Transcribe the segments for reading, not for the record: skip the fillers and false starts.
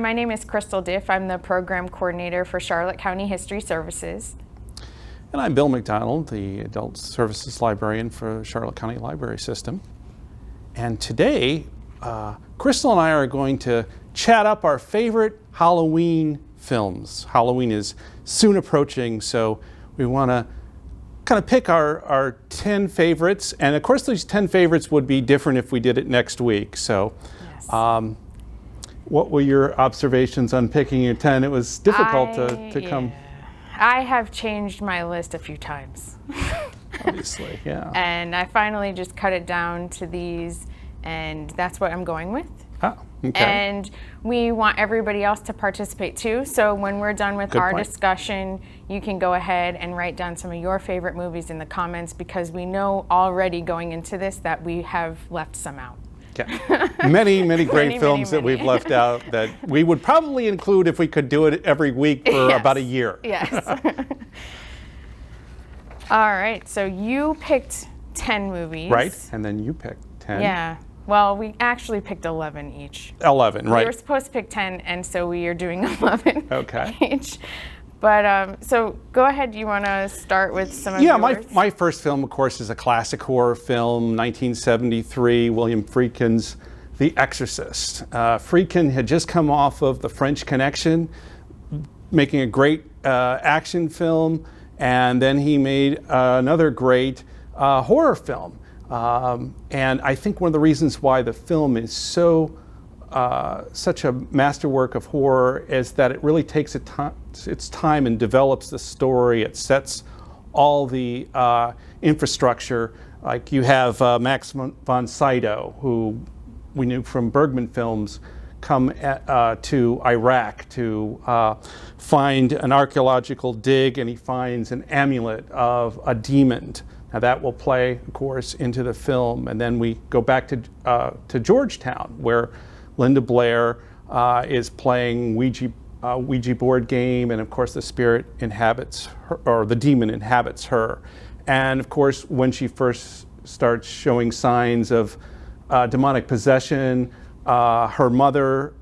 my name is Crystal Diff. I'm the program coordinator for Charlotte County History Services. And I'm Bill McDonald, the Adult Services Librarian for Charlotte County Library System. And today, Crystal and I are going to chat up our favorite Halloween films. Halloween is soon approaching, so we want to kind of pick our 10 favorites. And of course, these 10 favorites would be different if we did it next week. So yes. What were your observations on picking your 10? It was difficult to come. I have changed my list a few times. Obviously, yeah. And I finally just cut it down to these, and that's what I'm going with. Oh, okay. And we want everybody else to participate too. So when we're done with our discussion, you can go ahead and write down some of your favorite movies in the comments, because we know already going into this that we have left some out. Yeah. Many great films that we've left out that we would probably include if we could do it every week for about a year. Yes. All right, so you picked 10 movies. Right, and then you picked 10. Yeah. Well, we actually picked 11 each. 11, right. We were supposed to pick 10, and so we are doing 11 okay. each. But so go ahead. Do you want to start with some of yours? Yeah, my first film, of course, is a classic horror film, 1973, William Friedkin's The Exorcist. Friedkin had just come off of The French Connection, making a great action film, and then he made another great horror film. And I think one of the reasons why the film is such a masterwork of horror is that it really takes its time and develops the story. It sets all the infrastructure. Like you have Max von Sydow, who we knew from Bergman films, come to Iraq to find an archaeological dig, and he finds an amulet of a demon. Now that will play, of course, into the film. And then we go back to Georgetown, where Linda Blair is playing Ouija board game, and of course the spirit inhabits her, or the demon inhabits her. And of course, when she first starts showing signs of demonic possession, her mother,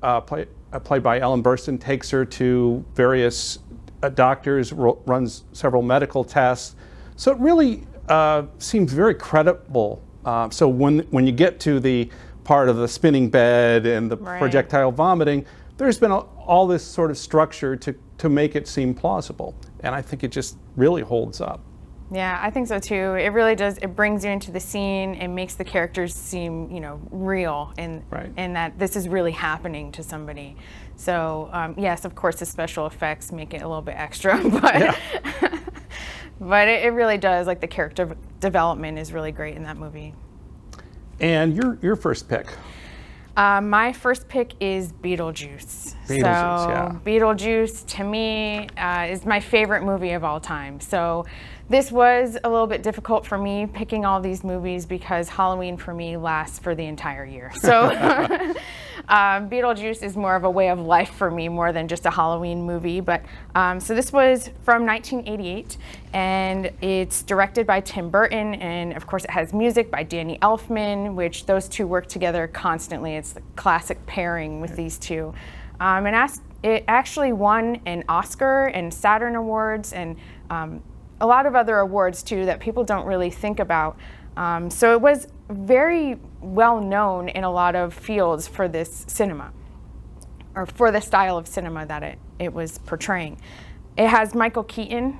played by Ellen Burstyn, takes her to various doctors, runs several medical tests. So it really seems very credible. So when you get to the part of the spinning bed and the projectile vomiting, there's been all this sort of structure to make it seem plausible. And I think it just really holds up. Yeah, I think so too. It really does. It brings you into the scene and makes the characters seem, real, and that this is really happening to somebody. So yes, of course, the special effects make it a little bit extra, but but it really does. Like, the character development is really great in that movie. And your first pick? My first pick is Beetlejuice. Beetlejuice, to me, is my favorite movie of all time. So this was a little bit difficult for me picking all these movies, because Halloween for me lasts for the entire year. So Beetlejuice is more of a way of life for me, more than just a Halloween movie. But so this was from 1988, and it's directed by Tim Burton, and of course it has music by Danny Elfman, which those two work together constantly. It's the classic pairing with these two. And it actually won an Oscar and Saturn Awards, and a lot of other awards too that people don't really think about. So it was very well known in a lot of fields for this cinema, or for the style of cinema that it was portraying. It has Michael Keaton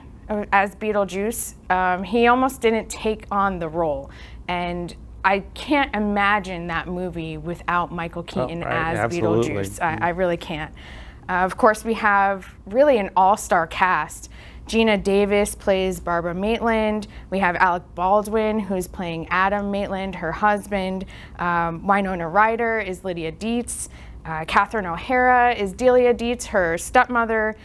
as Beetlejuice. He almost didn't take on the role, and I can't imagine that movie without Michael Keaton as Beetlejuice. I really can't. Of course, we have really an all-star cast. Gina Davis plays Barbara Maitland. We have Alec Baldwin, who's playing Adam Maitland, her husband. Winona Ryder is Lydia Dietz. Catherine O'Hara is Delia Dietz, her stepmother.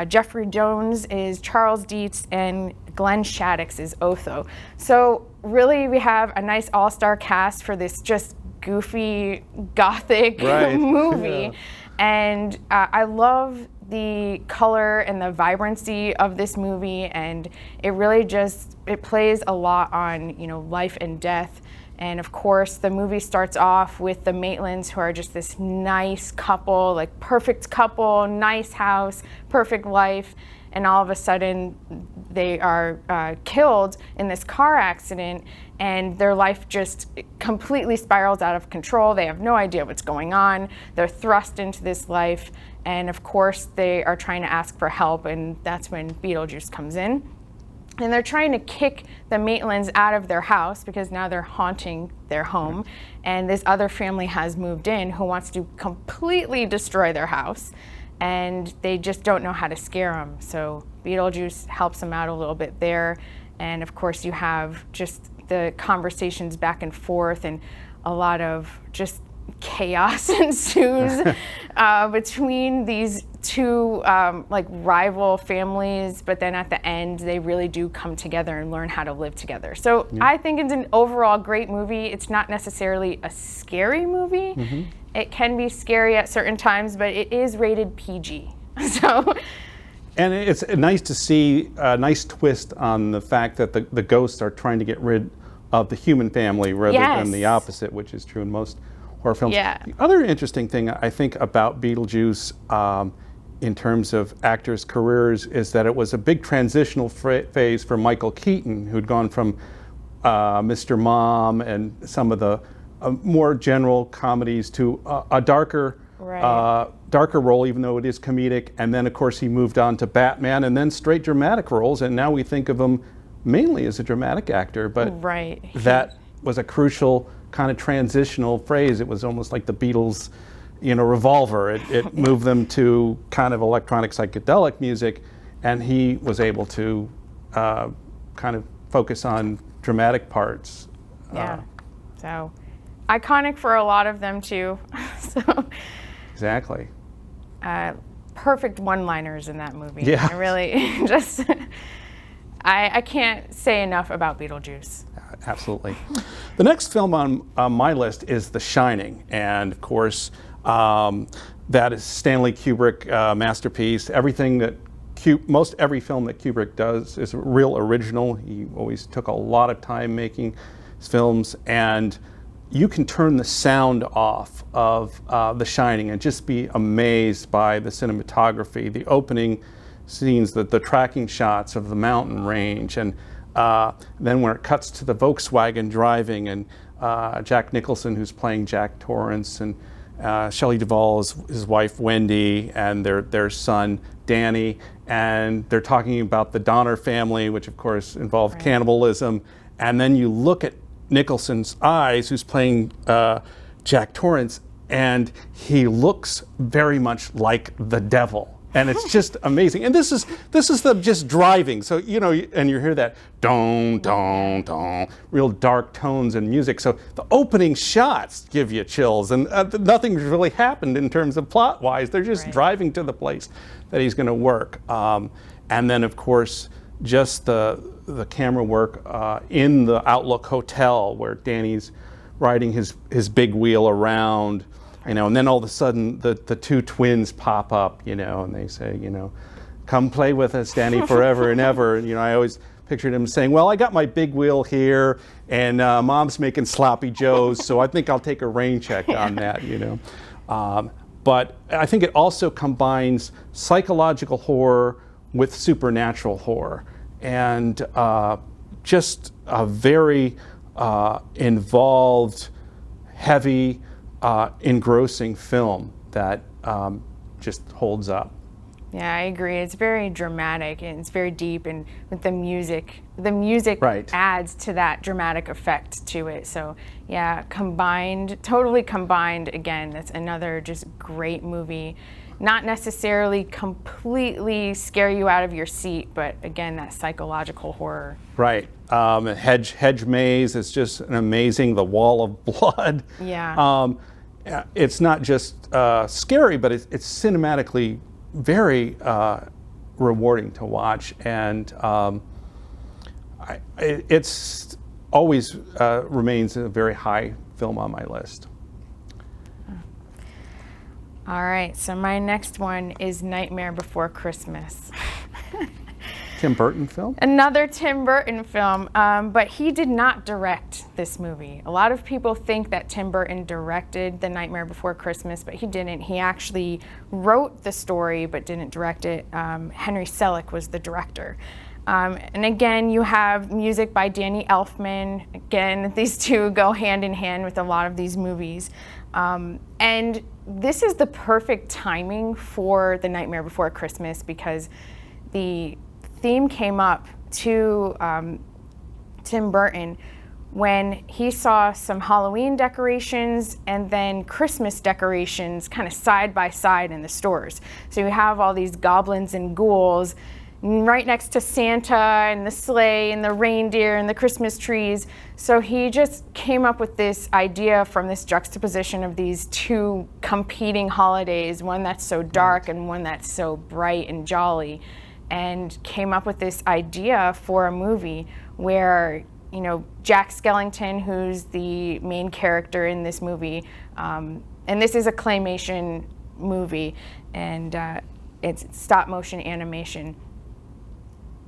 Jeffrey Jones is Charles Dietz, and Glenn Shaddix is Otho. So really, we have a nice all-star cast for this just goofy, gothic movie. Yeah. And I love the color and the vibrancy of this movie, and it really it plays a lot on life and death, And of course, the movie starts off with the Maitlands, who are just this nice couple, like perfect couple, nice house, perfect life. And all of a sudden, they are killed in this car accident, and their life just completely spirals out of control. They have no idea what's going on. They're thrust into this life, and of course, they are trying to ask for help, and that's when Beetlejuice comes in. And they're trying to kick the Maitlands out of their house because now they're haunting their home. And this other family has moved in who wants to completely destroy their house. And they just don't know how to scare them. So Beetlejuice helps them out a little bit there. And of course, you have just the conversations back and forth, and a lot of just chaos ensues between these two like rival families, but then at the end they really do come together and learn how to live together. So I think it's an overall great movie. It's not necessarily a scary movie. It can be scary at certain times, but it is rated PG. So and it's nice to see a nice twist on the fact that the ghosts are trying to get rid of the human family rather than the opposite, which is true in most horror films. Yeah. The other interesting thing I think about Beetlejuice in terms of actors' careers is that it was a big transitional phase for Michael Keaton, who'd gone from Mr. Mom and some of the more general comedies to a darker role, even though it is comedic. And then, of course, he moved on to Batman and then straight dramatic roles. And now we think of him mainly as a dramatic actor. But that was a crucial kind of transitional phrase. It was almost like the Beatles, revolver. It moved them to kind of electronic psychedelic music, and he was able to kind of focus on dramatic parts. Yeah. So iconic for a lot of them too. Exactly. Perfect one-liners in that movie. Yeah. I really just I can't say enough about Beetlejuice. Absolutely. The next film on my list is The Shining, and of course that is Stanley Kubrick masterpiece. Everything that most every film that Kubrick does is real original. He always took a lot of time making his films, and you can turn the sound off of The Shining and just be amazed by the cinematography, the opening scenes, the tracking shots of the mountain range, and then when it cuts to the Volkswagen driving, and Jack Nicholson, who's playing Jack Torrance, and Shelley Duvall is his wife Wendy, and their son Danny, and they're talking about the Donner family, which of course involved cannibalism. And then you look at Nicholson's eyes, who's playing Jack Torrance, and he looks very much like the devil. And it's just amazing. And this is them just driving. So, and you hear that don, don, don, real dark tones and music. So the opening shots give you chills, and nothing's really happened in terms of plot-wise. They're just driving to the place that he's going to work. And then, of course, just the camera work in the Outlook Hotel, where Danny's riding his big wheel around. And then all of a sudden the two twins pop up, and they say, come play with us, Danny, forever and ever. And, I always pictured him saying, well, I got my big wheel here, and Mom's making sloppy joes, so I think I'll take a rain check on that, But I think it also combines psychological horror with supernatural horror, and just a very involved, heavy, engrossing film that just holds up. Yeah, I agree. It's very dramatic and it's very deep, and with the music adds to that dramatic effect to it. So yeah, totally combined, again, that's another just great movie. Not necessarily completely scare you out of your seat, but again, that psychological horror. Right. Hedge Maze is just an amazing. The Wall of Blood. Yeah. It's not just scary, but it's cinematically very rewarding to watch, and it's always remains a very high film on my list. All right, so my next one is Nightmare Before Christmas. Tim Burton film? Another Tim Burton film, but he did not direct this movie. A lot of people think that Tim Burton directed The Nightmare Before Christmas, but he didn't. He actually wrote the story but didn't direct it. Henry Selick was the director. And again, you have music by Danny Elfman. Again, these two go hand in hand with a lot of these movies. And this is the perfect timing for The Nightmare Before Christmas because the theme came up to Tim Burton when he saw some Halloween decorations and then Christmas decorations kind of side by side in the stores. So you have all these goblins and ghouls right next to Santa and the sleigh and the reindeer and the Christmas trees. So he just came up with this idea from this juxtaposition of these two competing holidays, one that's so dark and one that's so bright and jolly, and came up with this idea for a movie where, you know, Jack Skellington, who's the main character in this movie, and this is a claymation movie, and it's stop motion animation.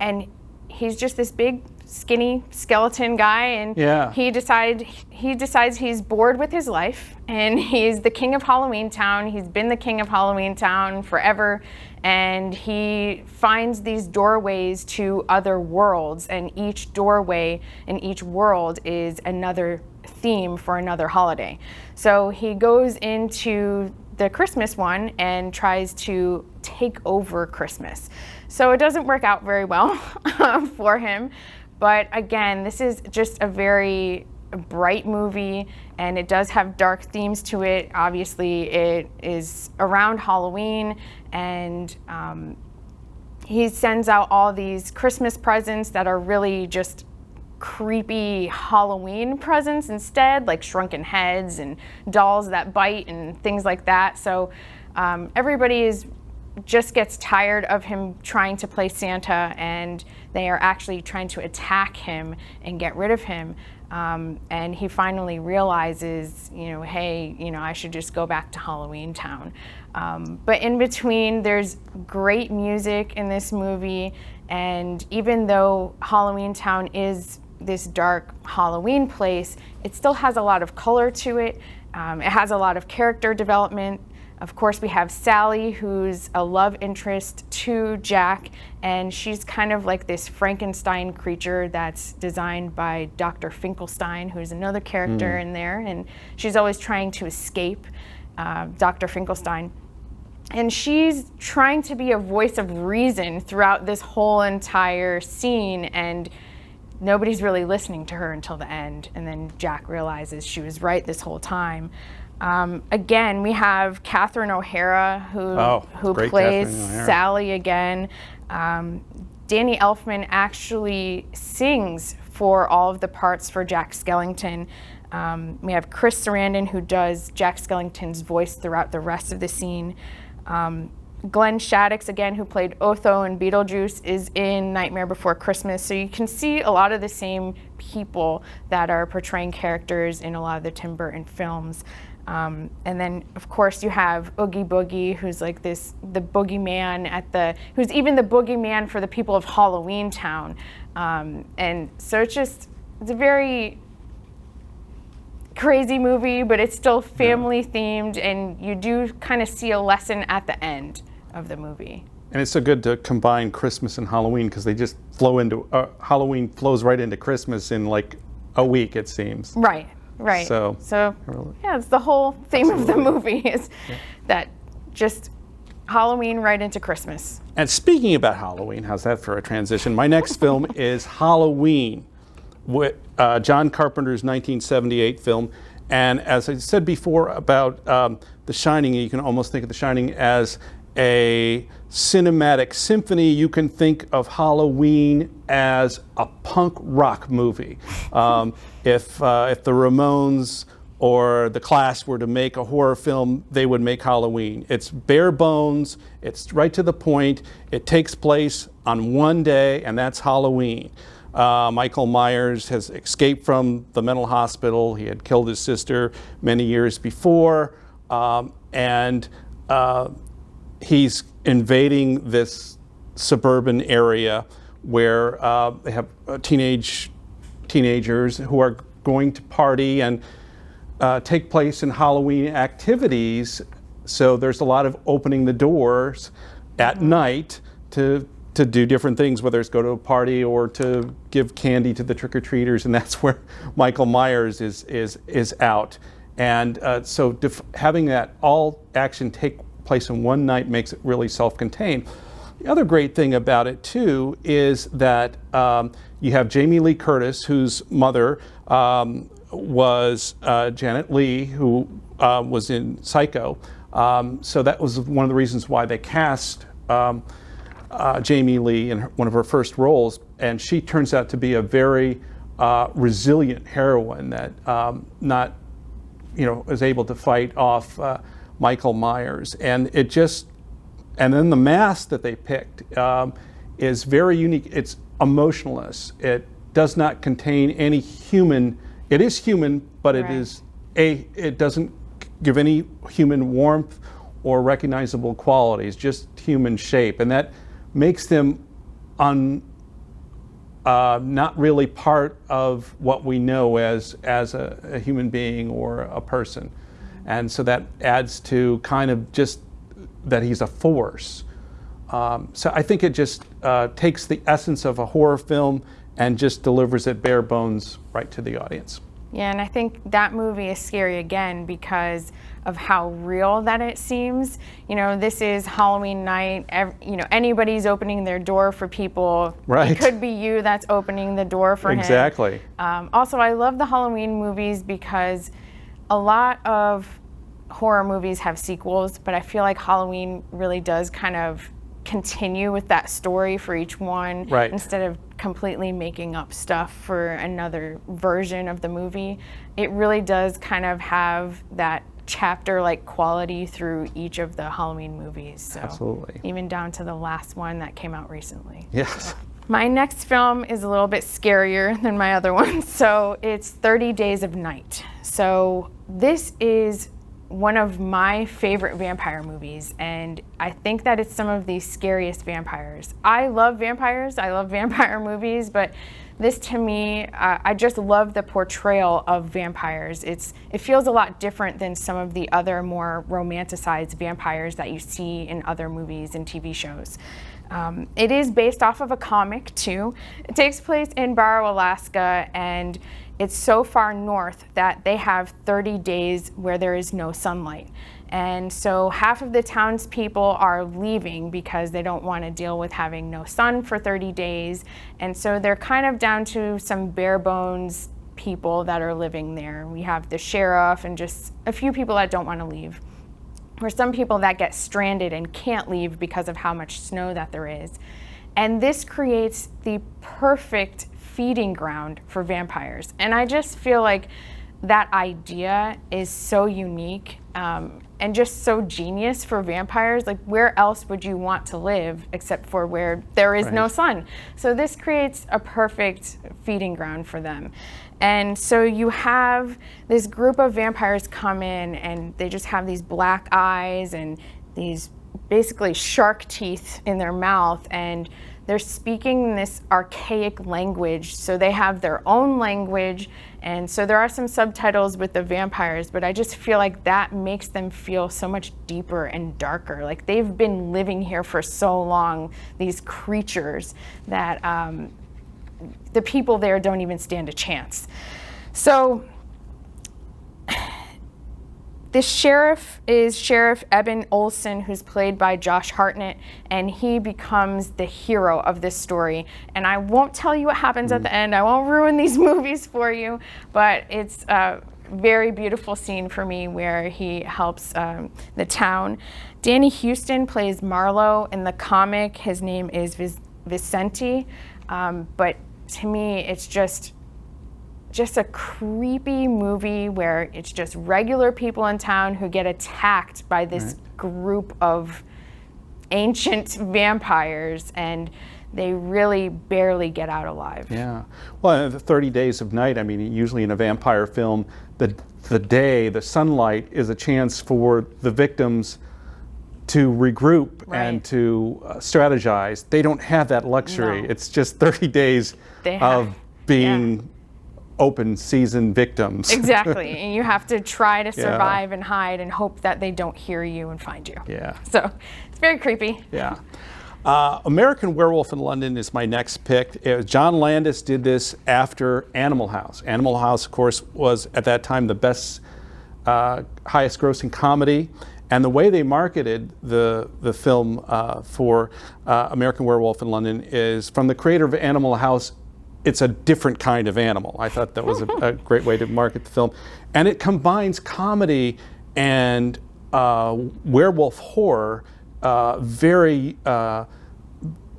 And he's just this big, skinny skeleton guy, and he decides he's bored with his life, and he's the king of Halloween Town. He's been the king of Halloween Town forever, and he finds these doorways to other worlds, and each doorway in each world is another theme for another holiday. So he goes into the Christmas one and tries to take over Christmas. So it doesn't work out very well for him. But again, this is just a very bright movie, and it does have dark themes to it. Obviously, it is around Halloween, and he sends out all these Christmas presents that are really just creepy Halloween presents instead, like shrunken heads and dolls that bite and things like that. So everybody just gets tired of him trying to play Santa, and they are actually trying to attack him and get rid of him. And he finally realizes, you know, hey, you know, I should just go back to Halloween Town. But in between, there's great music in this movie, and even though Halloween Town is this dark Halloween place, it still has a lot of color to it. It has a lot of character development. Of course, we have Sally, who's a love interest to Jack, and she's kind of like this Frankenstein creature that's designed by Dr. Finkelstein, who's another character in there, and she's always trying to escape Dr. Finkelstein. And she's trying to be a voice of reason throughout this whole entire scene, and nobody's really listening to her until the end, and then Jack realizes she was right this whole time. Again, we have Catherine O'Hara, who plays Sally again. Danny Elfman actually sings for all of the parts for Jack Skellington. We have Chris Sarandon, who does Jack Skellington's voice throughout the rest of the scene. Glenn Shaddix, again, who played Otho in Beetlejuice, is in Nightmare Before Christmas. So you can see a lot of the same people that are portraying characters in a lot of the Tim Burton films. And then, of course, you have Oogie Boogie, who's like the boogeyman who's even the boogeyman for the people of Halloween Town. And so it's a very crazy movie, but it's still family themed, and you do kind of see a lesson at the end of the movie. And it's so good to combine Christmas and Halloween because they just flow into, Halloween flows right into Christmas in like a week, it seems. Right. So yeah, it's the whole theme of the movie is that just Halloween right into Christmas. And speaking about Halloween, how's that for a transition? My next film is Halloween, with John Carpenter's 1978 film. And as I said before about The Shining, you can almost think of The Shining as a cinematic symphony. You can think of Halloween as a punk rock movie. If the Ramones or The Clash were to make a horror film, they would make Halloween. It's bare bones, it's right to the point, it takes place on one day, and that's Halloween. Michael Myers has escaped from the mental hospital. He had killed his sister many years before, and he's invading this suburban area where they have teenagers who are going to party and take place in Halloween activities. So there's a lot of opening the doors at night to do different things, whether it's go to a party or to give candy to the trick-or-treaters, and that's where Michael Myers is out. And so having that all action take place in one night makes it really self-contained. The other great thing about it too is that you have Jamie Lee Curtis, whose mother was Janet Leigh, who was in Psycho. So that was one of the reasons why they cast Jamie Lee in one of her first roles, and she turns out to be a very resilient heroine that is able to fight off Michael Myers, and then the mask that they picked is very unique. It's emotionless. It does not contain any human. It is human, but it doesn't give any human warmth or recognizable qualities, just human shape, and that makes them not really part of what we know as a human being or a person. And so that adds to kind of just that he's a force. So I think it just takes the essence of a horror film and just delivers it bare bones right to the audience. Yeah, and I think that movie is scary again because of how real that it seems. This is Halloween night. Anybody's opening their door for people. Right. It could be you that's opening the door for him. Exactly. Also, I love the Halloween movies because a lot of horror movies have sequels, but I feel like Halloween really does kind of continue with that story for each one, right, instead of completely making up stuff for another version of the movie. It really does kind of have that chapter-like quality through each of the Halloween movies. So absolutely. Even down to the last one that came out recently. Yes. So. My next film is a little bit scarier than my other one. So it's 30 Days of Night. So this is one of my favorite vampire movies, and I think that it's some of the scariest vampires. I love vampires, I love vampire movies, but this to me, I just love the portrayal of vampires. It feels a lot different than some of the other more romanticized vampires that you see in other movies and TV shows. It is based off of a comic too. It takes place in Barrow, Alaska, and it's so far north that they have 30 days where there is no sunlight. And so half of the townspeople are leaving because they don't want to deal with having no sun for 30 days. And so they're kind of down to some bare bones people that are living there. We have the sheriff and just a few people that don't want to leave. Or some people that get stranded and can't leave because of how much snow that there is. And this creates the perfect feeding ground for vampires. And I just feel like that idea is so unique and just so genius for vampires. Like, where else would you want to live except for where there is no sun? So this creates a perfect feeding ground for them. And so you have this group of vampires come in, and they just have these black eyes and these basically shark teeth in their mouth, and they're speaking this archaic language. So they have their own language, and so there are some subtitles with the vampires, but I just feel like that makes them feel so much deeper and darker. Like, they've been living here for so long, these creatures, that the people there don't even stand a chance. So the sheriff is Sheriff Eben Olson, who's played by Josh Hartnett, and he becomes the hero of this story. And I won't tell you what happens at the end. I won't ruin these movies for you, but it's a very beautiful scene for me where he helps the town. Danny Houston plays Marlowe. In the comic, his name is Vicente, but to me, it's just a creepy movie where it's just regular people in town who get attacked by this group of ancient vampires, and they really barely get out alive. Yeah. Well, the 30 Days of Night, I mean, usually in a vampire film, the sunlight is a chance for the victims to regroup Right. and to strategize. They don't have that luxury. No. It's just 30 days of being open season victims. Exactly. And you have to try to survive and hide and hope that they don't hear you and find you. Yeah. So it's very creepy. Yeah. American Werewolf in London is my next pick. John Landis did this after Animal House. Animal House, of course, was at that time the best, highest grossing comedy. And the way they marketed the film for American Werewolf in London is from the creator of Animal House. It's a different kind of animal. I thought that was a great way to market the film. And it combines comedy and werewolf horror very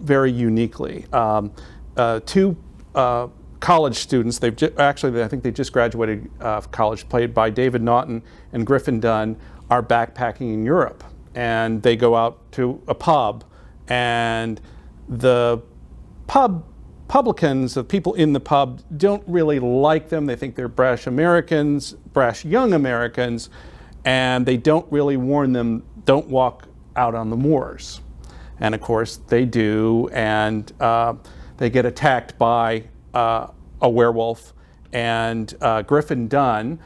uniquely. Two college students, actually I think they just graduated college, played by David Naughton and Griffin Dunne, are backpacking in Europe. And they go out to a pub, and the publicans, the people in the pub, don't really like them. They think they're brash Americans, brash young Americans, and they don't really warn them, don't walk out on the moors. And of course they do, and they get attacked by a werewolf, and Griffin Dunne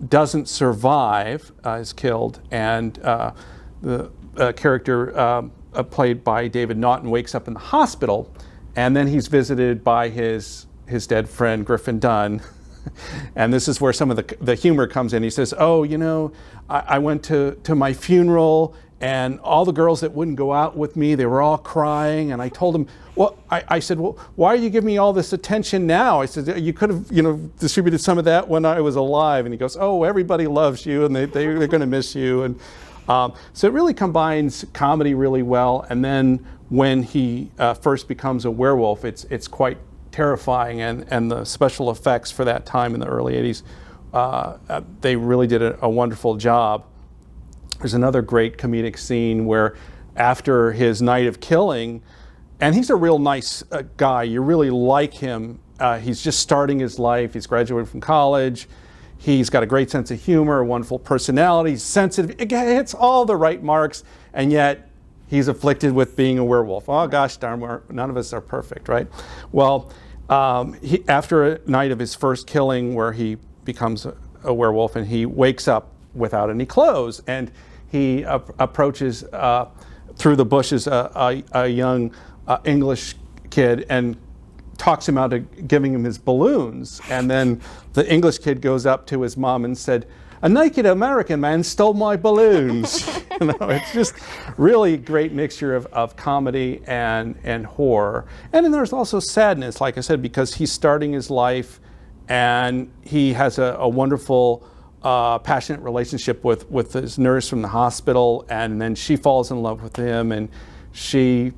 doesn't survive, is killed, and the character played by David Naughton wakes up in the hospital, and then he's visited by his dead friend Griffin Dunne. And this is where some of the humor comes in. He says, oh, you know, I went to my funeral, and all the girls that wouldn't go out with me, they were all crying. And I told them, well, I said, well, why are you giving me all this attention now? I said, you could have, distributed some of that when I was alive. And he goes, oh, everybody loves you, and they're going to miss you. And so it really combines comedy really well. And then when he first becomes a werewolf, it's quite terrifying. And the special effects for that time in the early 80s, they really did a wonderful job. There's another great comedic scene where after his night of killing, and he's a real nice guy, you really like him. He's just starting his life. He's graduated from college. He's got a great sense of humor, a wonderful personality, he's sensitive. It hits all the right marks, and yet he's afflicted with being a werewolf. Oh gosh darn, none of us are perfect, right? Well, after a night of his first killing where he becomes a werewolf, and he wakes up without any clothes, and he approaches through the bushes a young English kid and talks him out of giving him his balloons. And then the English kid goes up to his mom and said, a naked American man stole my balloons. It's just really a great mixture of comedy and horror. And then there's also sadness, like I said, because he's starting his life, and he has a wonderful passionate relationship with his nurse from the hospital, and then she falls in love with him, and she,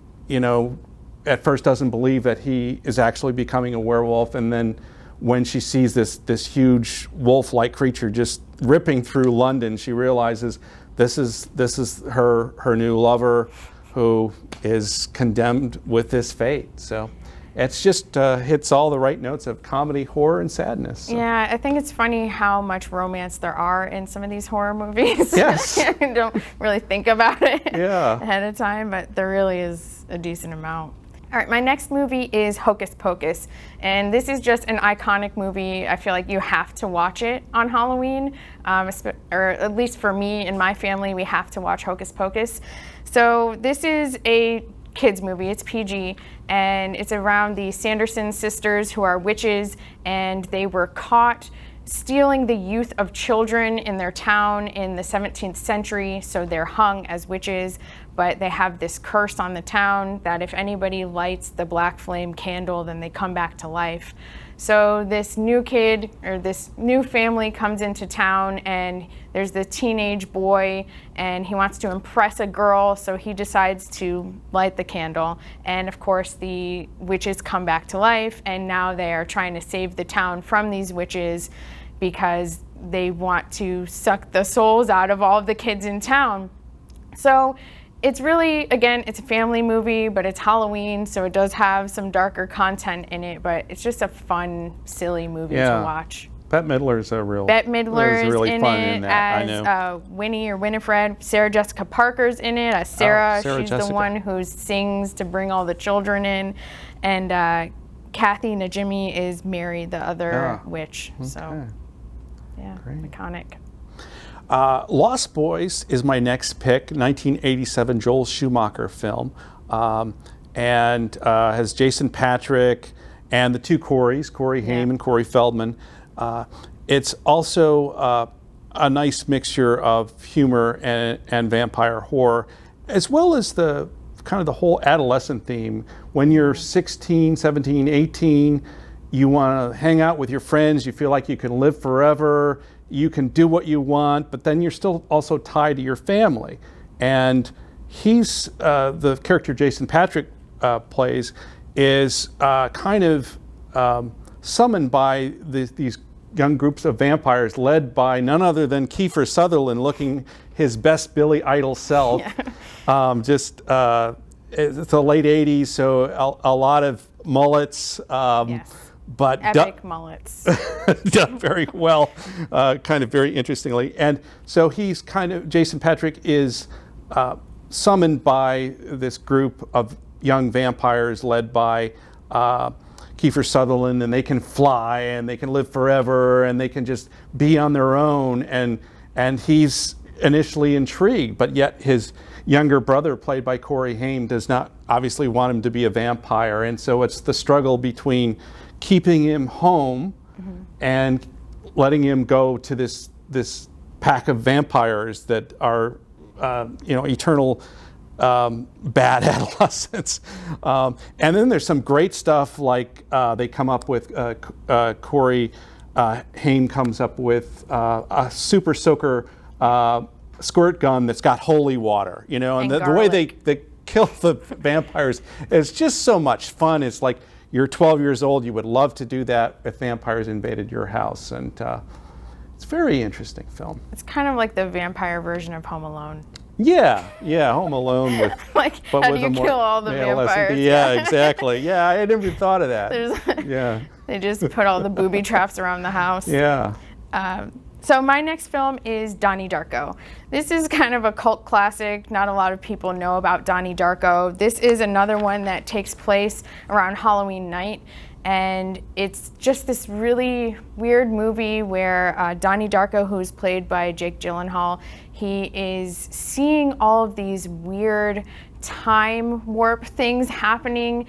at first doesn't believe that he is actually becoming a werewolf, and then when she sees this huge wolf-like creature just ripping through London, she realizes this is her new lover, who is condemned with this fate. So it's just hits all the right notes of comedy, horror, and sadness. So. Yeah, I think it's funny how much romance there are in some of these horror movies. Yes. You don't really think about it Yeah. ahead of time, but there really is a decent amount. All right, my next movie is Hocus Pocus, and this is just an iconic movie. I feel like you have to watch it on Halloween, or at least for me and my family, we have to watch Hocus Pocus. So this is a kids movie, it's PG, and it's around the Sanderson sisters, who are witches, and they were caught stealing the youth of children in their town in the 17th century, so they're hung as witches, but they have this curse on the town that if anybody lights the black flame candle, then they come back to life. So this new kid, or this new family, comes into town, and there's the teenage boy, and he wants to impress a girl, so he decides to light the candle. And of course the witches come back to life, and now they are trying to save the town from these witches because they want to suck the souls out of all of the kids in town. So it's really, again, it's a family movie, but it's Halloween, so it does have some darker content in it, but it's just a fun, silly movie to watch. Bette Midler's a real. Bette Midler's was really in fun it in that. I as know. Winnie or Winifred. Sarah Jessica Parker's in it as Sarah. Sarah She's Jessica. the one who sings to bring all the children in. And Kathy Najimy is Mary, the other witch. So, yeah, iconic. Lost Boys is my next pick, 1987 Joel Schumacher film, and has Jason Patric and the two Coreys, Corey Haim and Corey Feldman. It's also a nice mixture of humor and vampire horror, as well as the kind of the whole adolescent theme. When you're 16, 17, 18, you want to hang out with your friends, you feel like you can live forever, you can do what you want, but then you're still also tied to your family. And he's, the character Jason Patric plays, is kind of summoned by these young groups of vampires led by none other than Kiefer Sutherland, looking his best Billy Idol self. It's the late 80s, so a lot of mullets. But epic mullets. Done very well, kind of very interestingly. And so he's kind of, Jason Patric is summoned by this group of young vampires led by Kiefer Sutherland, and they can fly and they can live forever and they can just be on their own. And he's initially intrigued, but yet his younger brother, played by Corey Haim, does not obviously want him to be a vampire. And so it's the struggle between keeping him home and letting him go to this pack of vampires that are eternal bad adolescents. And then there's some great stuff like they come up with, Corey Haim comes up with a super soaker squirt gun that's got holy water, and the way they kill the vampires is just so much fun. It's like, you're 12 years old, you would love to do that if vampires invaded your house. And it's a very interesting film. It's kind of like the vampire version of Home Alone. Yeah, Home Alone with like, but how with do you kill all the vampires? Yeah, exactly. Yeah, I never even thought of that. They just put all the booby traps around the house. Yeah. So my next film is Donnie Darko. This is kind of a cult classic. Not a lot of people know about Donnie Darko. This is another one that takes place around Halloween night. And it's just this really weird movie where Donnie Darko, who's played by Jake Gyllenhaal, he is seeing all of these weird time warp things happening.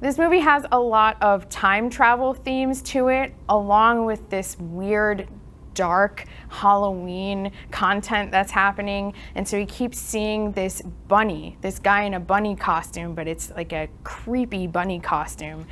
This movie has a lot of time travel themes to it, along with this weird dark Halloween content that's happening. And so he keeps seeing this guy in a bunny costume, but it's like a creepy bunny costume.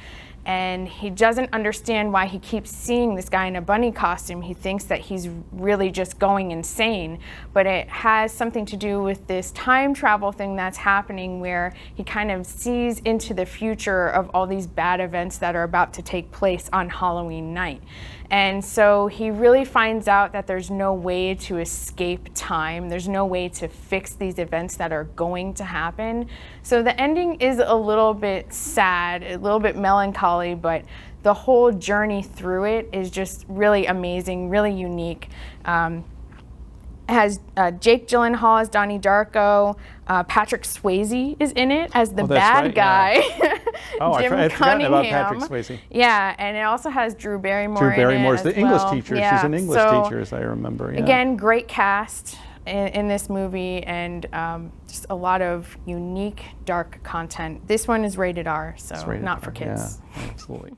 And he doesn't understand why he keeps seeing this guy in a bunny costume. He thinks that he's really just going insane, but it has something to do with this time travel thing that's happening, where he kind of sees into the future of all these bad events that are about to take place on Halloween night. And so he really finds out that there's no way to escape time. There's no way to fix these events that are going to happen. So the ending is a little bit sad, a little bit melancholy, but the whole journey through it is just really amazing, really unique. It has Jake Gyllenhaal as Donnie Darko. Patrick Swayze is in it as the bad guy. Yeah. Oh, Jim I'd forgotten about Cunningham. Patrick Swayze. Yeah, and it also has Drew Barrymore. Drew Barrymore's in it the English well. teacher. Yeah. She's an English teacher, as I remember. Yeah. Again, great cast in this movie, and just a lot of unique, dark content. This one is rated R, so Rated not R, for kids. Yeah, absolutely.